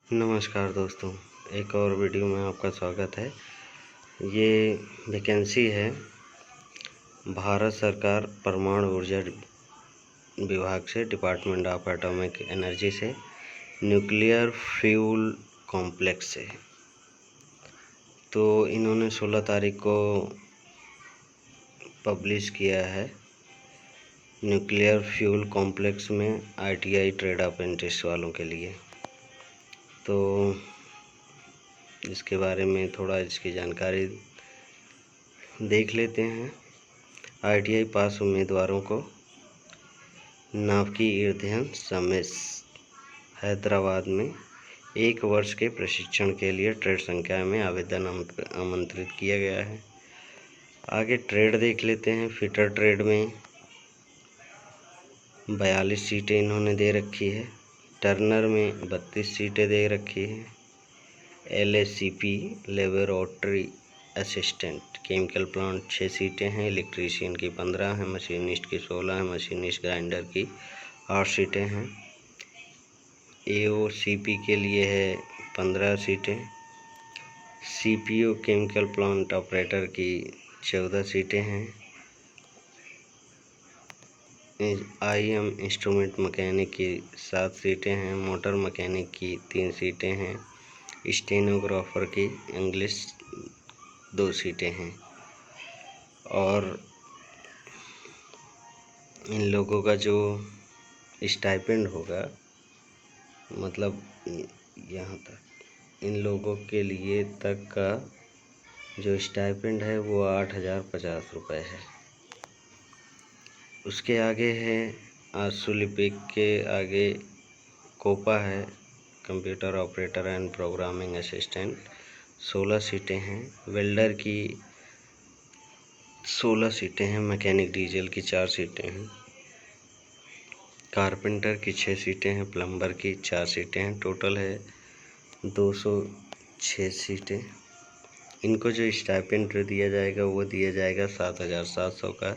नमस्कार दोस्तों, एक और वीडियो में आपका स्वागत है। ये वैकेंसी है भारत सरकार परमाणु ऊर्जा विभाग से, डिपार्टमेंट ऑफ एटॉमिक एनर्जी से, न्यूक्लियर फ्यूल कॉम्प्लेक्स से। तो इन्होंने 16 तारीख को पब्लिश किया है। न्यूक्लियर फ्यूल कॉम्प्लेक्स में ITI ट्रेड अप्रेंटिस वालों के लिए। तो इसके बारे में थोड़ा इसकी जानकारी देख लेते हैं। ITI पास उम्मीदवारों को नावकी ईर्ध्यन समेस हैदराबाद में 1 वर्ष के प्रशिक्षण के लिए ट्रेड संख्या में आवेदन आमंत्रित किया गया है। आगे ट्रेड देख लेते हैं। फिटर ट्रेड में 42 सीटें इन्होंने दे रखी है। टर्नर में 32 सीटें दे रखी है। LACP laboratory assistant chemical plant 6 सीटें हैं। इलेक्ट्रीशियन की 15 हैं। मशीनिस्ट की 16 हैं। मशीनिस्ट ग्राइंडर की 8 सीटें हैं। AOCP के लिए है 15 सीटें। CPO केमिकल प्लांट ऑपरेटर की 14 सीटें हैं। IM इंस्ट्रूमेंट मैकेनिक की 7 सीटें हैं। मोटर मैकेनिक की 3 सीटें हैं। स्टेनोग्राफर की इंग्लिश 2 सीटें हैं। और इन लोगों का जो स्टाइपेंड होगा, मतलब यहाँ तक इन लोगों के लिए तक का जो स्टाइपेंड है वो 8,050 रुपये है। उसके आगे है आशुलिपिक के आगे कोपा है, computer operator and programming assistant 16 सीटें हैं। वेल्डर की 16 सीटें हैं। मैकेनिक डीजल की 4 सीटें हैं। कारपेंटर की 6 सीटें हैं। प्लम्बर की 4 सीटें हैं। टोटल है 206 सीटें। इनको जो स्टाइपेंड दिया जाएगा वो दिया जाएगा 7,700 का।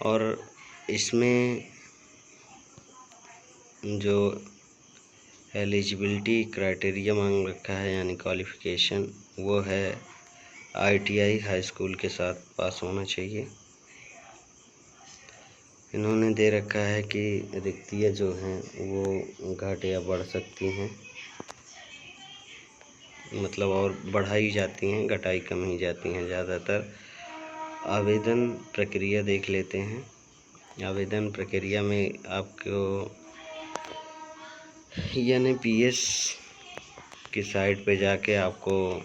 और इसमें जो एलिजिबिलिटी क्राइटेरिया मांग रखा है, यानी क्वालिफ़िकेशन, वो है ITI हाई स्कूल के साथ पास होना चाहिए। इन्होंने दे रखा है कि रिक्तियाँ जो हैं वो घट या बढ़ सकती हैं, मतलब और बढ़ाई जाती हैं, घटाई कम ही जाती हैं ज़्यादातर। आवेदन प्रक्रिया देख लेते हैं। आवेदन प्रक्रिया में आपको NAPS की साइट पे जाके आपको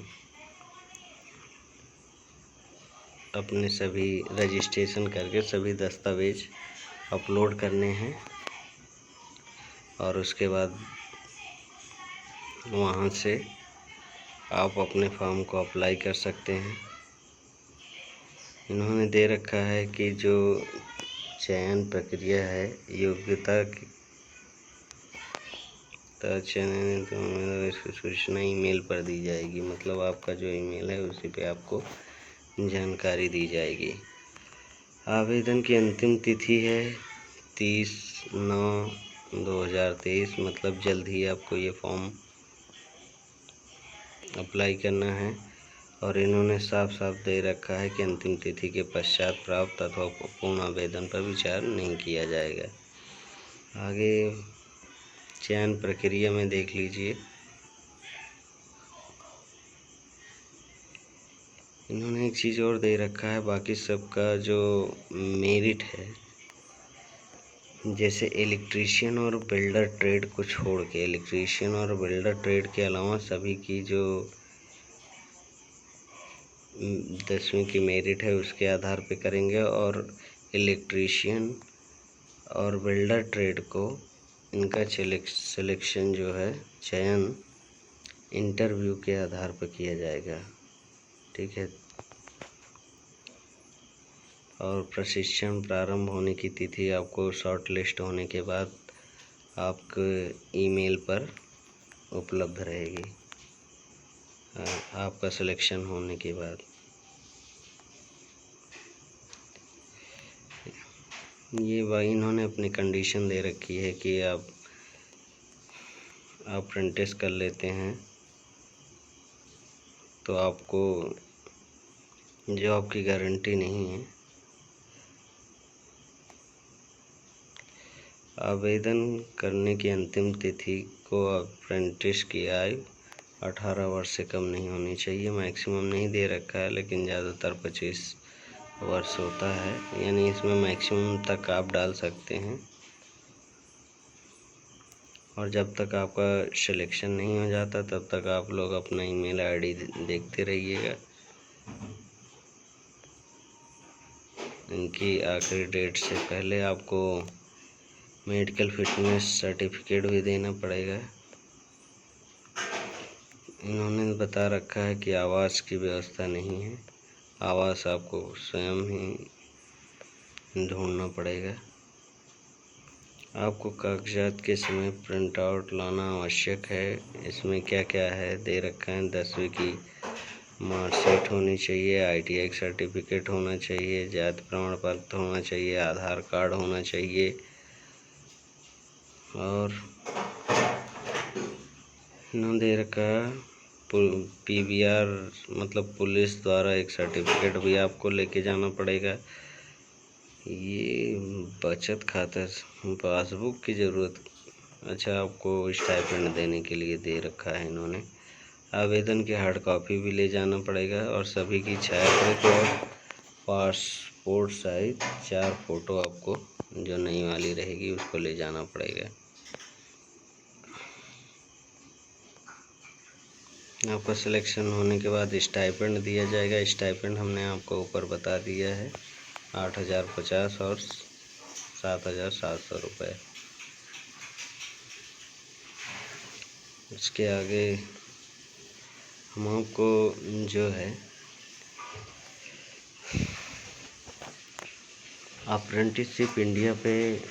अपने सभी रजिस्ट्रेशन करके सभी दस्तावेज अपलोड करने हैं, और उसके बाद वहाँ से आप अपने फॉर्म को अप्लाई कर सकते हैं। इन्होंने दे रखा है कि जो चयन प्रक्रिया है, योग्यता की चयन इसकी सूचना ईमेल पर दी जाएगी। मतलब आपका जो ईमेल है उसी पे आपको जानकारी दी जाएगी। आवेदन की अंतिम तिथि है 30/9/2023, मतलब जल्द ही आपको ये फॉर्म अप्लाई करना है। और इन्होंने साफ साफ दे रखा है कि अंतिम तिथि के पश्चात प्राप्त अथवा पूर्ण आवेदन पर विचार नहीं किया जाएगा। आगे चयन प्रक्रिया में देख लीजिए। इन्होंने एक चीज़ और दे रखा है, बाकी सबका जो मेरिट है, जैसे इलेक्ट्रीशियन और बिल्डर ट्रेड को छोड़ के, इलेक्ट्रीशियन और बिल्डर ट्रेड के अलावा सभी की जो 10वीं की मेरिट है उसके आधार पे करेंगे। और इलेक्ट्रीशियन और बिल्डर ट्रेड को इनका सिलेक्शन जो है, चयन इंटरव्यू के आधार पर किया जाएगा। ठीक है। और प्रशिक्षण प्रारंभ होने की तिथि आपको शॉर्ट लिस्ट होने के बाद आपके ईमेल पर उपलब्ध रहेगी, आपका सिलेक्शन होने के बाद। ये भाई इन्होंने अपनी कंडीशन दे रखी है कि आप अप्रेंटिस कर लेते हैं तो आपको जॉब की गारंटी नहीं है। आवेदन करने की अंतिम तिथि को अप्रेंटिस की आयु 18 वर्ष से कम नहीं होनी चाहिए। मैक्सिमम नहीं दे रखा है, लेकिन ज़्यादातर 25 वर्ष होता है, यानी इसमें मैक्सिमम तक आप डाल सकते हैं। और जब तक आपका सिलेक्शन नहीं हो जाता तब तक आप लोग अपना ईमेल आईडी देखते रहिएगा। इनकी आखिरी डेट से पहले आपको मेडिकल फिटनेस सर्टिफिकेट भी देना पड़ेगा। इन्होंने बता रखा है कि आवास की व्यवस्था नहीं है, आवास आपको स्वयं ही ढूंढना पड़ेगा। आपको कागजात के समय प्रिंट आउट लाना आवश्यक है। इसमें क्या क्या है दे रखा है, 10वीं की मार्कशीट होनी चाहिए, ITI सर्टिफिकेट होना चाहिए, जाति प्रमाण पत्र होना चाहिए, आधार कार्ड होना चाहिए, और इन्होंने दे रखा PBR मतलब पुलिस द्वारा एक सर्टिफिकेट भी आपको लेके जाना पड़ेगा। ये बचत खाता पासबुक की ज़रूरत, अच्छा, आपको स्टाइपेंड देने के लिए दे रखा है इन्होंने। आवेदन की हार्ड कॉपी भी ले जाना पड़ेगा और सभी की छायाकृत और पासपोर्ट साइज 4 फोटो आपको जो नई वाली रहेगी उसको ले जाना पड़ेगा। आपका सिलेक्शन होने के बाद स्टाइपेंड दिया जाएगा। स्टाइपेंड हमने आपको ऊपर बता दिया है, 8,050 और 7,700 रुपये। इसके आगे हम आपको जो है अप्रेंटिसशिप इंडिया पे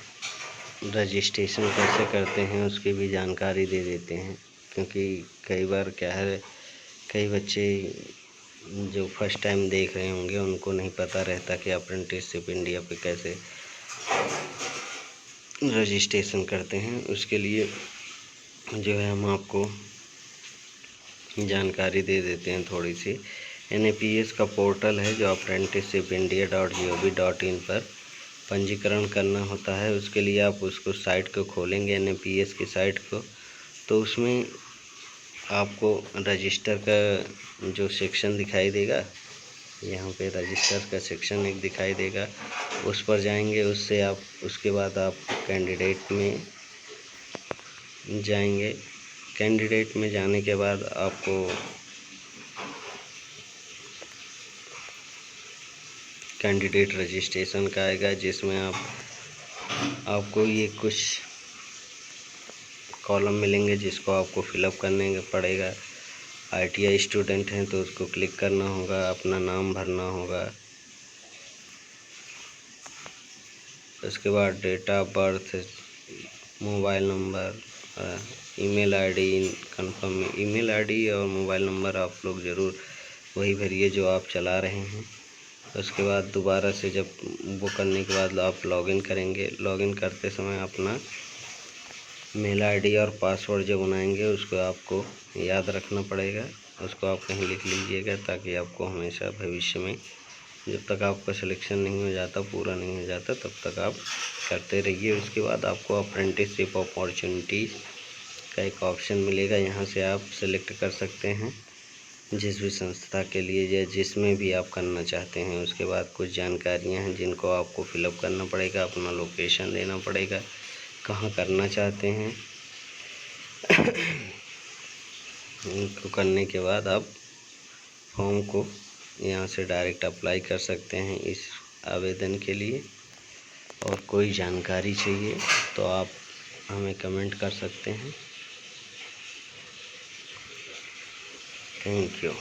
रजिस्ट्रेशन कैसे करते हैं उसकी भी जानकारी दे देते हैं, क्योंकि कई बार क्या है, कई बच्चे जो फर्स्ट टाइम देख रहे होंगे उनको नहीं पता रहता कि अप्रेंटिसशिप इंडिया पे कैसे रजिस्ट्रेशन करते हैं। उसके लिए जो है हम आपको जानकारी दे देते हैं थोड़ी सी। NAPS का पोर्टल है जो apprenticeshipindia.gov.in पर पंजीकरण करना होता है। उसके लिए आप उसको साइट को खोलेंगे, NAPS की साइट को, तो उसमें आपको रजिस्टर का जो सेक्शन दिखाई देगा, यहाँ पे रजिस्टर का सेक्शन एक दिखाई देगा, उस पर जाएंगे। उससे आप उसके बाद आप कैंडिडेट में जाएंगे। कैंडिडेट में जाने के बाद आपको कैंडिडेट रजिस्ट्रेशन का आएगा, जिसमें आपको ये कुछ कॉलम मिलेंगे जिसको आपको फिलअप करने पड़ेगा। ITI स्टूडेंट हैं तो उसको क्लिक करना होगा, अपना नाम भरना होगा, उसके बाद date of birth, mobile number, email ID, confirm email ID और मोबाइल नंबर आप लोग ज़रूर वही भरिए जो आप चला रहे हैं। उसके बाद दोबारा से जब वो करने के बाद आप लॉगिन करेंगे। लॉगिन करते समय अपना मेल आईडी और पासवर्ड जो बनाएंगे उसको आपको याद रखना पड़ेगा, उसको आप कहीं लिख लीजिएगा, ताकि आपको हमेशा भविष्य में जब तक आपका सिलेक्शन नहीं हो जाता, पूरा नहीं हो जाता, तब तक आप करते रहिए। उसके बाद आपको अप्रेंटिसशिप अपॉर्चुनिटीज़ का एक ऑप्शन मिलेगा, यहाँ से आप सेलेक्ट कर सकते हैं जिस भी संस्था के लिए या जिसमें भी आप करना चाहते हैं। उसके बाद कुछ जानकारियाँ हैं जिनको आपको फिलअप करना पड़ेगा, अपना लोकेशन देना पड़ेगा, कहाँ करना चाहते हैं। इनको करने के बाद आप फॉर्म को यहाँ से डायरेक्ट अप्लाई कर सकते हैं इस आवेदन के लिए। और कोई जानकारी चाहिए तो आप हमें कमेंट कर सकते हैं। Thank you.